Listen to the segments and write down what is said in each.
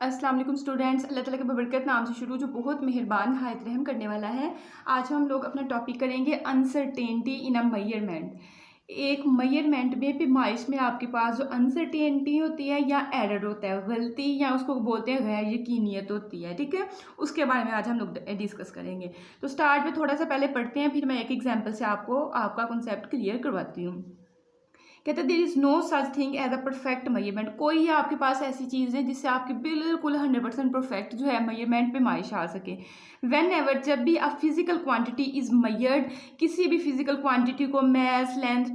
अस्सलाम वालेकुम स्टूडेंट्स। अल्लाह ताला के बबरकत नाम से शुरू जो बहुत मेहरबान नहायत रहम करने वाला है। आज हम लोग अपना टॉपिक करेंगे अनसर्टेनिटी इन अ मेजरमेंट। एक मेजरमेंट में पैमाइश में आपके पास जो अनसर्टेनिटी होती है या एरर होता है, गलती या उसको बोलते हैं गैर यकीनियत होती है, ठीक है, उसके बारे में आज हम लोग डिस्कस करेंगे। तो स्टार्ट में थोड़ा सा पहले पढ़ते हैं, फिर मैं एक एग्जाम्पल से आपका कॉन्सेप्ट क्लियर करवाती हूँ। कहते हैं there is no such thing as a perfect measurement. कोई आपके पास ऐसी चीज़ है जिससे आपकी बिल्कुल 100% परफेक्ट जो है मेजरमेंट पे माइश आ सके। वेन एवर, जब भी a physical quantity is measured, किसी भी फिजिकल क्वांटिटी को मैस, लेंथ,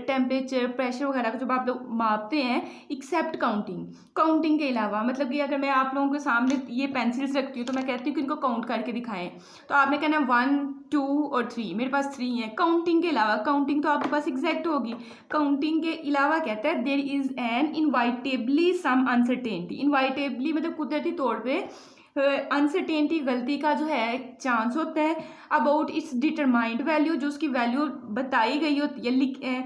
टेम्परेचर, प्रेशर वगैरह को जब आप लोग मापते हैं, एक्सेप्ट काउंटिंग के अलावा, मतलब कि अगर मैं आप लोगों के सामने ये पेंसिल्स रखती हूँ तो मैं कहती हूँ कि इनको काउंट करके दिखाएं, तो आपने कहना 1 2 और 3, मेरे पास 3 है। काउंटिंग के अलावा, काउंटिंग तो आपके पास एग्जैक्ट होगी, काउंटिंग के अलावा कहता है there is an inevitably some uncertainty. Inevitably मतलब कुदरती तौर पे अनसर्टेनिटी, गलती का जो है चांस होता है अबाउट इट्स डिटरमाइंड वैल्यू, जो उसकी वैल्यू बताई गई होती है,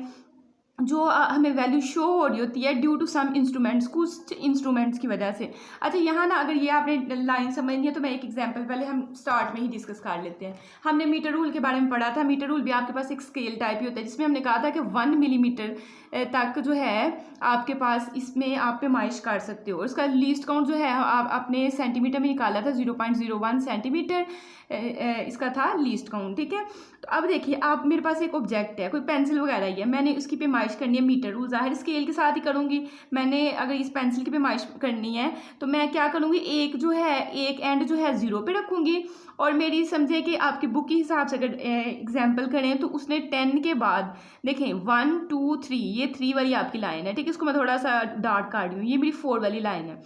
जो हमें वैल्यू शो हो रही होती है ड्यू टू सम इंस्ट्रूमेंट्स, कुछ इंस्ट्रूमेंट्स की वजह से। अच्छा, यहाँ ना अगर ये आपने लाइन समझनी है तो मैं एक एग्जांपल पहले हम स्टार्ट में ही डिस्कस कर लेते हैं। हमने मीटर रूल के बारे में पढ़ा था। मीटर रूल भी आपके पास एक स्केल टाइप ही होता है, जिसमें हमने कहा था कि 1 मिलीमीटर तक जो है आपके पास इसमें आप पैमाइश कर सकते हो। उसका लीस्ट काउंट जो है आप अपने सेंटीमीटर में निकाला था, 0.01 सेंटीमीटर इसका था लीस्ट काउंट, ठीक है। तो अब देखिए, आप मेरे पास एक ऑब्जेक्ट है, कोई पेंसिल वगैरह ही है, मैंने उसकी पैमाइश करनी है मीटर रूल, ज़ाहिर स्केल के साथ ही करूँगी। मैंने अगर इस पेंसिल की पैमाइश करनी है तो मैं क्या करूँगी, एक जो है एक एंड जो है 0 पे रखूँगी, और मेरी समझे कि आपकी बुक के हिसाब से अगर एग्जाम्पल करें तो उसने 10 के बाद देखें 1 2 3, ये 3 वाली आपकी लाइन है, ठीक है। इसको मैं थोड़ा सा डार्क काट रही हूँ, ये मेरी 4 वाली लाइन है।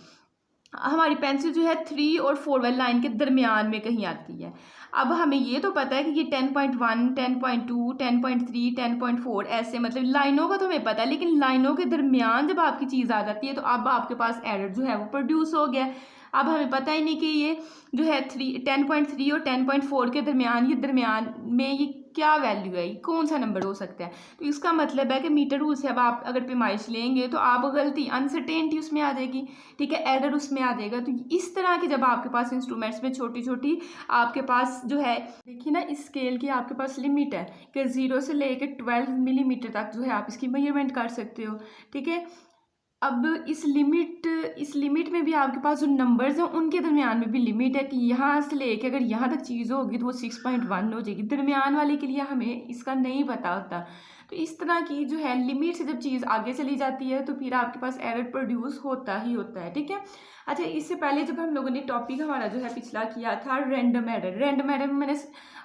हमारी पेंसिल जो है 3 और 4 वाली लाइन के दरमियान में कहीं आती है। अब हमें ये तो पता है कि ये 10.1 10.2 10.3 10.4 ऐसे, मतलब लाइनों का तो हमें पता है, लेकिन लाइनों के दरमियान जब आपकी चीज़ आ जाती है तो अब आपके पास एरर जो है वो प्रोड्यूस हो गया। अब हमें पता ही नहीं कि ये जो है 10.3 और 10.4 के दरमियान, ये दरमियान में ये क्या वैल्यू है, ये कौन सा नंबर हो सकता है। तो इसका मतलब है कि मीटर रूल से अब आप अगर पैमाइश लेंगे तो आप गलती, अनसर्टेनिटी उसमें आ जाएगी, ठीक है, एरर उसमें आ जाएगा। तो इस तरह की जब आपके पास इंस्ट्रूमेंट्स में छोटी छोटी आपके पास जो है, देखिए ना, इस स्केल की आपके पास लिमिट है कि 0 से लेकर 12 मिलीमीटर तक जो है आप इसकी मेजरमेंट कर सकते हो, ठीक है। अब इस लिमिट में भी आपके पास जो नंबर्स हैं उनके दरमियान में भी लिमिट है कि यहाँ से लेके अगर यहाँ तक चीज़ होगी तो वो 6.1 हो जाएगी। दरमियान वाले के लिए हमें इसका नहीं पता होता। तो इस तरह की जो है लिमिट से जब चीज़ आगे चली जाती है तो फिर आपके पास एरर प्रोड्यूस होता ही होता है, ठीक है। अच्छा, इससे पहले जब हम लोगों ने टॉपिक हमारा जो है पिछला किया था रैंडम एरर में मैंने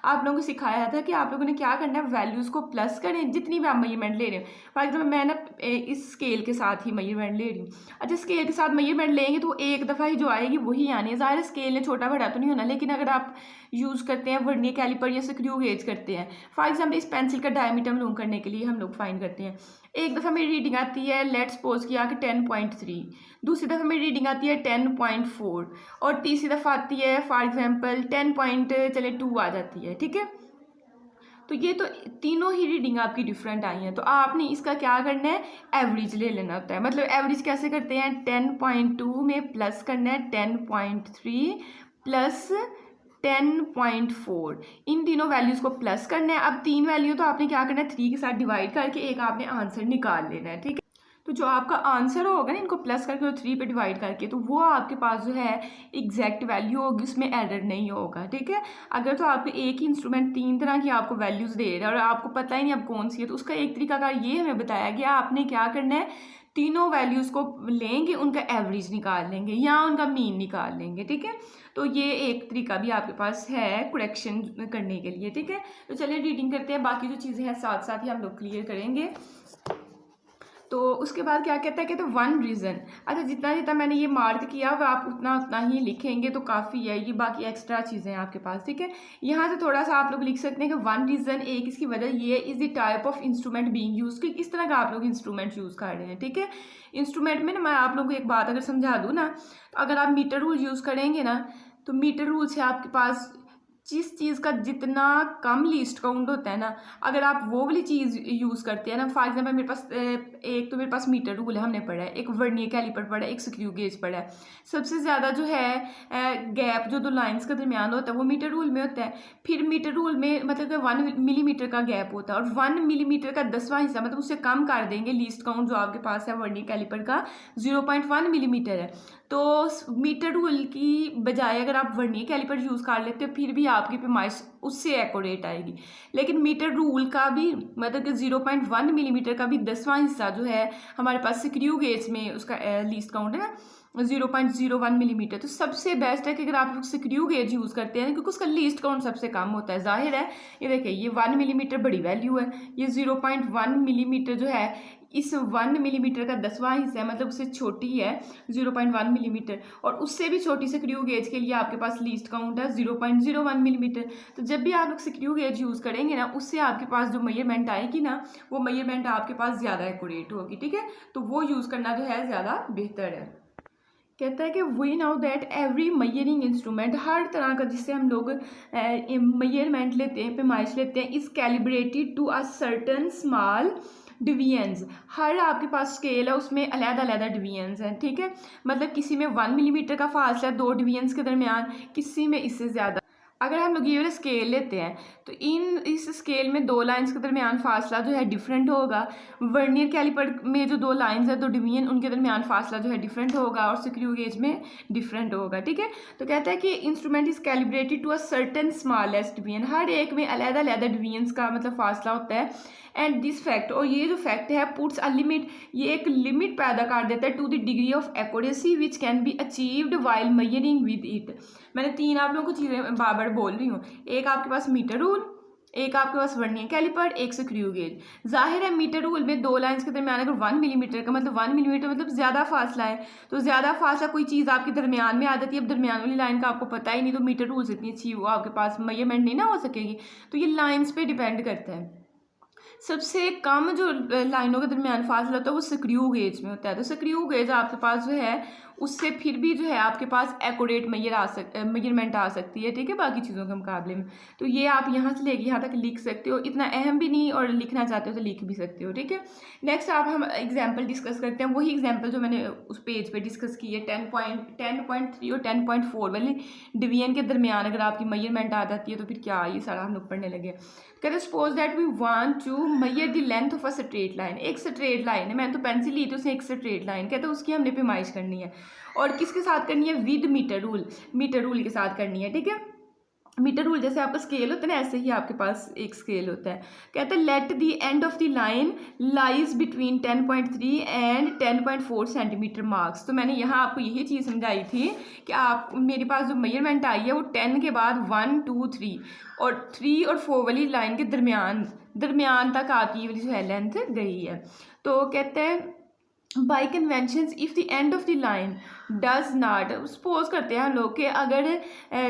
आप लोगों को सिखाया था कि आप लोगों ने क्या करना है, वैल्यूज़ को प्लस करें जितनी भी आप मेजरमेंट ले रहे हो। फॉर एग्जाम्पल मैं ना इस स्केल के साथ ही मेजरमेंट ले रही हूँ। अच्छा, स्केल के साथ मेजरमेंट लेंगे तो एक दफ़ा ही जो आएगी वही आनी है। ज़ाहिर स्केल ने छोटा बड़ा तो नहीं होना, लेकिन अगर आप यूज़ करते हैं वर्नियर कैलिपर या स्क्रू गेज करते हैं, फॉर एग्जाम्पल इस पेंसिल का डायमीटर मालूम करने के लिए हम लोग फाइंड करते हैं। एक दफ़ा मेरी रीडिंग आती है, लेट्स सपोज किया कि 10.3, दूसरी दफ़ा मेरी रीडिंग आती है 10.4, और तीसरी दफ़ा आती है फॉर एग्जाम्पल 10.2 आ जाती है, ठीक है। तो ये तो तीनों ही रीडिंग आपकी डिफरेंट आई हैं, तो आपने इसका क्या करना है, एवरेज ले लेना होता है। मतलब एवरेज कैसे करते हैं, 10.2 में प्लस करना है 10.3 प्लस 10.4, इन तीनों वैल्यूज़ को प्लस करना है। अब 3 वैल्यू तो आपने क्या करना है, 3 के साथ डिवाइड करके एक आपने आंसर निकाल लेना है, ठीक है। तो जो आपका आंसर होगा ना, इनको प्लस करके और 3 पे डिवाइड करके, तो वो आपके पास जो है एग्जैक्ट वैल्यू होगी, उसमें एरर नहीं होगा, ठीक है। अगर तो आपको एक ही इंस्ट्रूमेंट 3 तरह की आपको वैल्यूज़ दे रहा है और आपको पता ही नहीं अब कौन सी है, तो उसका एक तरीकाकार ये हमें बताया गया, आपने क्या करना है, तीनों वैल्यूज़ को लेंगे, उनका एवरेज निकाल लेंगे या उनका मीन निकाल लेंगे, ठीक है। तो ये एक तरीका भी आपके पास है करेक्शन करने के लिए, ठीक है। तो चलिए रीडिंग करते हैं, बाकी जो चीज़ें हैं साथ साथ ही हम लोग क्लियर करेंगे। तो उसके बाद क्या कहता है, कहते हैं 1 रीज़न। अच्छा, जितना जितना मैंने ये मार्क किया वह आप उतना उतना ही लिखेंगे तो काफ़ी है, ये बाकी एक्स्ट्रा चीज़ें हैं आपके पास, ठीक है। यहाँ से थोड़ा सा आप लोग लिख सकते हैं कि 1 रीज़न, एक इसकी वजह ये is the type of instrument being use, कि किस तरह का आप लोग इंस्ट्रूमेंट यूज़ कर रहे हैं, ठीक है। इंस्ट्रूमेंट में ना मैं आप लोगों को एक बात अगर समझा दूँ ना, तो अगर आप मीटर रूल यूज़ करेंगे ना, तो मीटर रूल से आपके पास जिस चीज़ का जितना कम लीस्ट काउंट होता है ना, अगर आप वो वाली चीज़ यूज़ करते हैं ना, फॉर एग्जांपल मेरे पास एक तो मेरे पास मीटर रूल है, हमने पढ़ा है, एक वर्नियर कैलिपर पढ़ा है, एक स्क्रू गेज पढ़ा है। सबसे ज़्यादा जो है गैप जो दो लाइंस के दरमियान होता है वो मीटर रूल में होता है। फिर मीटर रूल में मतलब कि 1 मिलीमीटर का गैप होता है, और 1 मिलीमीटर का 10वां हिस्सा मतलब उससे कम कर देंगे लीस्ट काउंट जो आपके पास है वर्नियर कैलिपर का 0.1 मिलीमीटर है। तो मीटर रूल की बजाय अगर आप वर्नियर कैलिपर यूज़ कर लेते हो फिर भी आपकी पैमाइश उससे एक्यूरेट आएगी। लेकिन मीटर रूल का भी मतलब कि 0.1 मिलीमीटर का भी 10वां हिस्सा जो है हमारे पास स्क्रू गेज में उसका लीस्ट काउंट है ना 0.01 मिलीमीटर। तो सबसे बेस्ट है कि अगर आप स्क्रू गेज यूज़ करते हैं क्योंकि उसका लीस्ट काउंट सबसे कम होता है। जाहिर है ये देखिए ये 1 मिलीमीटर बड़ी वैल्यू है, ये 0.1 मिलीमीटर जो है इस 1 मिलीमीटर का 10वां हिस्सा है, मतलब उससे छोटी है 0.1 मिलीमीटर, और उससे भी छोटी स्क्रू गेज के लिए आपके पास लीस्ट काउंट है 0.01 मिलीमीटर। तो जब भी आप लोग स्क्रू गेज यूज़ करेंगे ना उससे आपके पास जो मेजरमेंट आएगी ना वो मेजरमेंट आपके पास ज़्यादा एक्यूरेट होगी। ठीक है, तो वो यूज़ करना जो है ज़्यादा बेहतर है। कहता है कि we know that every measuring instrument, हर तरह का जिससे हम लोग मेजरमेंट लेते हैं, पैमाइश लेते हैं, is calibrated to a certain small divisions. हर आपके पास स्केल है उसमें अलग-अलग डिवीजन्स हैं। ठीक है, मतलब किसी में 1 मिलीमीटर का फासला है 2 डिवीजन्स के दरमियान, किसी में इससे ज़्यादा। अगर हम लोग ये वाला स्केल लेते हैं तो इस स्केल में 2 लाइंस के दरमियान फासला जो है डिफरेंट होगा। वर्नियर कैलिपर में जो 2 लाइंस है 2 डिवीजन उनके दरमियान फासला जो है डिफरेंट होगा, और स्क्रू गेज में डिफरेंट होगा। ठीक है, तो कहता है कि instrument is calibrated to a certain smallest division, हर एक में अलग-अलग डिवीजन्स का मतलब फासला होता है। एंड दिस फैक्ट, और ये जो फैक्ट है पुट्स अ लिमिट, ये एक लिमिट पैदा कर देता है to the degree of accuracy which can be achieved while measuring with it. मैंने 3 आप लोगों को चीज़ें बार बोल रही हूँ, एक आपके पास मीटर रूल, एक आपके पास वर्नियर कैलिपर, एक स्क्रू गेज। जाहिर है मीटर रूल में 2 लाइंस के दरमियान अगर 1 मिलीमीटर का मतलब 1 मिलीमीटर मतलब ज़्यादा फासला है, तो ज़्यादा फासला कोई चीज़ आपके दरमियान में आ जाती है। अब दरमियान वाली लाइन का आपको पता ही नहीं, तो मीटर रूल से इतनी अच्छी वो आपके पास मेजरमेंट नहीं ना हो सकेगी। तो ये लाइन्स पे डिपेंड करता है। सबसे कम जो लाइनों के दरमियान फासला होता है वो स्क्रू गेज में होता है। तो स्क्रू गेज आपके पास जो है उससे फिर भी जो है आपके पास एक्यूरेट मेजरमेंट आ सकती है। ठीक है, बाकी चीज़ों के मुकाबले में। तो ये आप यहाँ से लेके यहाँ तक लिख सकते हो, इतना अहम भी नहीं, और लिखना चाहते हो तो लिख भी सकते हो। ठीक है, नेक्स्ट आप हम एग्जाम्पल डिस्कस करते हैं, वही एग्जाम्पल जो मैंने उस पेज पे डिस्कस की है 10.3 और 10.4 वाली डिवीजन के दरमियान अगर आपकी मेजरमेंट आ जाती है तो फिर क्या, ये सारा हम लोग पढ़ने लगे। कहते suppose that we want to measure the length of a straight line, एक स्ट्रेट लाइन है, मैंने तो पेंसिल ली तो उसने एक स्ट्रेट लाइन, कहते हैं उसकी हमने पैमाइश करनी है, और किसके साथ करनी है, विद मीटर रूल के साथ करनी है। ठीक है, मीटर रूल जैसे आपका स्केल होता है ना ऐसे ही आपके पास एक स्केल होता है। कहते हैं let the end of the line lies between 10.3 and 10.4 centimetre marks. तो मैंने यहाँ आपको यही चीज़ समझाई थी कि आप मेरे पास जो मेजरमेंट आई है वो 10 के बाद 1 2 3 और 3 और 4 वाली लाइन के दरमियान तक आपकी वाली जो है लेंथ गई है। तो कहते हैं by convention if the end of the line does not, suppose करते हैं हम लोग कि अगर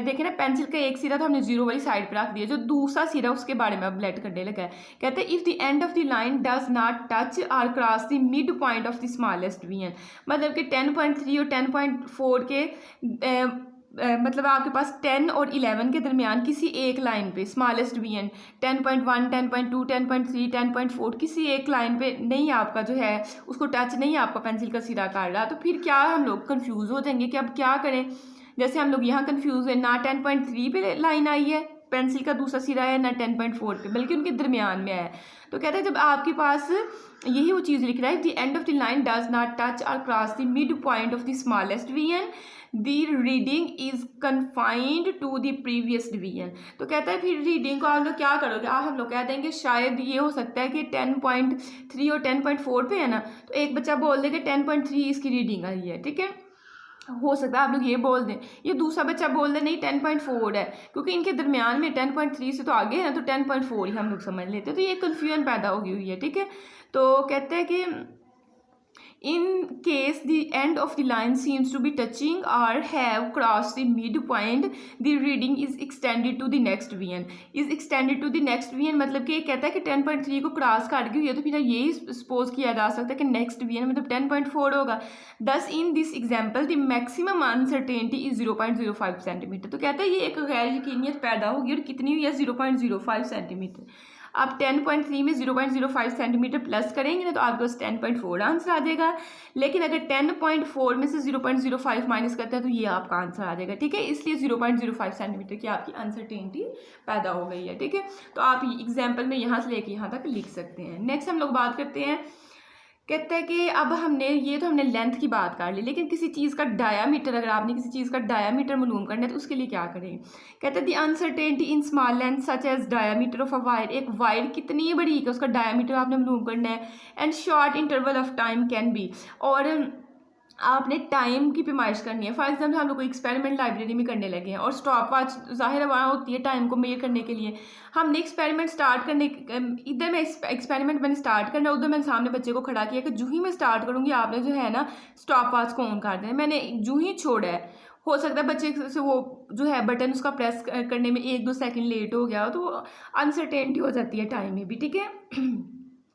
देखें ना पेंसिल का एक सिरा तो हमने जीरो वाली साइड पर रख दिया, जो दूसरा सिरा उसके बारे में अब लेट करने लगा है। कहते हैं if the end of the line does not touch or cross the mid point of the smallest division, मतलब कि 10.3 और 10.4 के मतलब आपके पास 10 और 11 के दरमियान किसी एक लाइन पे स्मॉलेस्ट डिवीजन 10.1 10.2 10.3 10.4 किसी एक लाइन पे नहीं आपका जो है उसको टच नहीं आपका पेंसिल का सिरा कर रहा, तो फिर क्या हम लोग कंफ्यूज हो जाएंगे कि अब क्या करें। जैसे हम लोग यहाँ कंफ्यूज है, ना 10.3 पे लाइन आई है पेंसिल का दूसरा सिरा है, ना 10.4 पे, बल्कि उनके दरमियान में है। तो कहते हैं जब आपके पास यही वो चीज़ लिख रहा है the end of the line does not touch or cross the mid point of the smallest division the reading is confined to the previous division. तो कहता है फिर रीडिंग को आप लोग क्या करोगे, हम लोग कह देंगे शायद ये हो सकता है कि 10.3 और 10.4 पे है ना, तो एक बच्चा बोल दे कि 10.3 इसकी रीडिंग आई है। ठीक है, हो सकता है आप लोग ये बोल दें, ये दूसरा बच्चा बोल दे नहीं 10.4 है, क्योंकि इनके दरमियान में 10.3 से तो आगे है ना, तो 10.4 ही हम लोग समझ लेते हैं। तो ये कन्फ्यूजन पैदा होगी हुई है। ठीक है, तो कहते हैं कि In case the end of the line seems to be touching or have crossed the midpoint, the reading is extended to the next VN. is extended to the next VN मतलब कि ये कहता है कि 10.3 को क्रॉस कर गई है तो फिर यही सपोज किया जा सकता है कि नेक्स्ट VN मतलब 10.4 होगा. Thus in this example the maximum uncertainty is 0.05 centimetre. तो कहता है ये एक गैर यकीनियत पैदा होगी और कितनी हुई है 0.05 सेंटीमीटर. आप 10.3 में 0.05 सेंटीमीटर प्लस करेंगे ना तो आपके पास 10.4 आंसर आ जाएगा. लेकिन अगर 10.4 में से 0.05 माइनस करते हैं तो ये आपका आंसर आ जाएगा. ठीक है, इसलिए 0.05 सेंटीमीटर की आपकी अनसर्टेनिटी पैदा हो गई है. ठीक है, तो आप एग्जाम्पल में यहाँ से लेके यहाँ तक लिख सकते हैं. नेक्स्ट हम लोग बात करते हैं, कहते हैं कि अब हमने लेंथ की बात कर ली, लेकिन किसी चीज़ का डायामीटर, अगर आपने किसी चीज़ का डायामीटर मालूम करना है तो उसके लिए क्या करें. कहते हैं the uncertainty in small length such as diameter of a wire. एक वायर कितनी बड़ी है उसका डायामीटर आपने मालूम करना है. And short interval of time can be, और आपने टाइम की पैमाइश करनी है. फॉर एग्जाम्पल हम लोग कोई एक्सपेरिमेंट लाइब्रेरी में करने लगे हैं और स्टॉप वॉच ज़ाहिर वहाँ होती है टाइम को मेजर करने के लिए. हमने एक्सपेरिमेंट स्टार्ट करने, इधर मैं एक्सपेरिमेंट मैंने स्टार्ट करना, उधर मैंने सामने बच्चे को खड़ा किया कि जूँ ही मैं स्टार्ट करूँगी आपने जो है ना स्टॉप वॉच को ऑन कर देना. मैंने जूँ ही छोड़ा है, हो सकता है बच्चे से वो जो है बटन उसका प्रेस करने में 1-2 सेकंड लेट हो गया हो तो अनसर्टेनिटी हो जाती है टाइम में भी. ठीक है,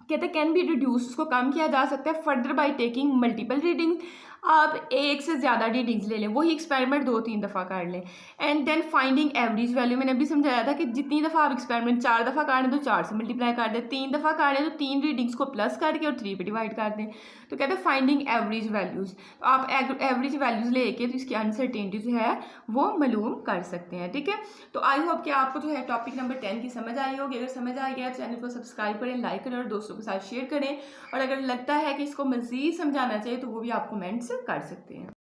कहते हैं कैन बी रिड्यूस, उसको कम किया जा सकता है further by taking multiple reading. आप एक से ज़्यादा रीडिंग्स ले लें, वही एक्सपेरिमेंट 2-3 दफ़ा कर लें. And then finding average value, मैंने अभी समझाया था कि जितनी दफ़ा आप एक्सपेरिमेंट 4 दफ़ा कर लें तो 4 से मल्टीप्लाई कर दें, 3 दफ़ा कर लें तो 3 रीडिंग्स को प्लस करके और 3 पे डिवाइड कर दें. तो कहते हैं फाइंडिंग एवरेज वैल्यूज़. तो आप एवरेज वैल्यूज़ लेके तो इसकी अनसर्टेनिटी जो है वो मालूम कर सकते हैं. ठीक है, तो आई होप कि आपको जो है टॉपिक नंबर 10 की समझ आई होगी. अगर समझ आ गया तो चैनल को सब्सक्राइब करें, लाइक करें और दोस्तों के साथ शेयर करें. और अगर लगता है कि इसको मज़ीद समझाना चाहिए तो वो भी आप कमेंट्स कर सकते हैं.